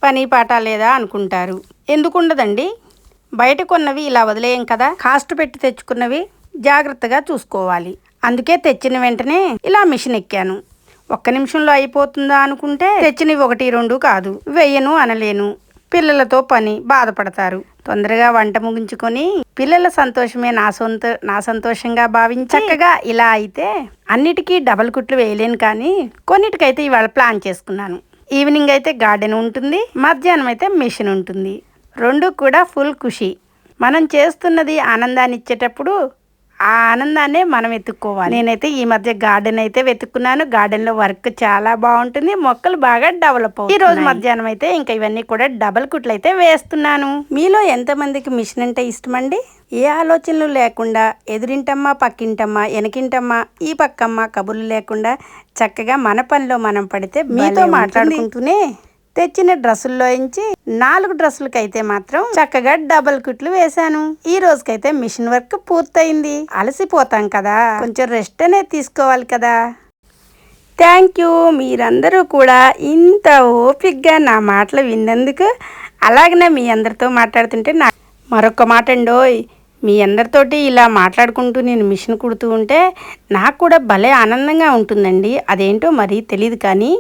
పని పాట లేదా అనుకుంటారు. ఎందుకుండదండి, బయట కొన్నవి ఇలా వదిలేయం కదా, కాస్ట్ పెట్టి తెచ్చుకున్నవి జాగ్రత్తగా చూసుకోవాలి. అందుకే తెచ్చిన వెంటనే ఇలా మిషన్ ఎక్కాను. ఒక్క నిమిషంలో అయిపోతుందా అనుకుంటే తెచ్చినవి 1, 2 కాదు, వెయ్యను అనలేను. పిల్లలతో పని బాధపడతారు. తొందరగా వంట ముగించుకొని పిల్లల సంతోషమే నా సంతోషంగా భావించి చక్కగా ఇలా అయితే అన్నిటికీ డబల్ కుట్లు వేయలేను, కానీ కొన్నిటికైతే ఇవాళ ప్లాన్ చేసుకున్నాను. ఈవినింగ్ అయితే గార్డెన్ ఉంటుంది, మధ్యాహ్నం అయితే మిషన్ ఉంటుంది. 2 కూడా ఫుల్ ఖుషి. మనం చేస్తున్నది ఆనందాన్ని ఇచ్చేటప్పుడు ఆ ఆనందాన్నే మనం వెతుక్కోవాలి. నేనైతే ఈ మధ్య గార్డెన్ అయితే వెతుక్కున్నాను. గార్డెన్లో వర్క్ చాలా బాగుంటుంది, మొక్కలు బాగా డెవలప్ అవుతాయి. ఈ రోజు మధ్యాహ్నం అయితే ఇంకా ఇవన్నీ కూడా డబల్ కుట్లు అయితే వేస్తున్నాను. మీలో ఎంతమందికి మిషన్ అంటే ఇష్టమండి? ఏ ఆలోచనలు లేకుండా ఎదురింటమ్మా, పక్కింటమ్మా, వెనకింటమ్మా, ఈ పక్కమ్మ కబుర్లు లేకుండా చక్కగా మన పనిలో మనం పడితే మీతో మాట్లాడుకుంటూనే తెచ్చిన డ్రెస్సుల్లోంచి 4 డ్రెస్సులకైతే మాత్రం చక్కగా డబల్ కుట్లు వేశాను. ఈ రోజుకైతే మిషన్ వర్క్ పూర్తయింది. అలసిపోతాం కదా, కొంచెం రెస్ట్ అనేది తీసుకోవాలి కదా. థ్యాంక్ యూ, మీరందరూ కూడా ఇంత ఓపికగా నా మాటలు విన్నందుకు. అలాగనే మీ అందరితో మాట్లాడుతుంటే మరొక మాట అండోయ్, మీ అందరితోటి ఇలా మాట్లాడుకుంటూ నేను మిషన్ కుడుతూ ఉంటే నాకు కూడా భలే ఆనందంగా ఉంటుందండి. అదేంటో మరి తెలియదు, కానీ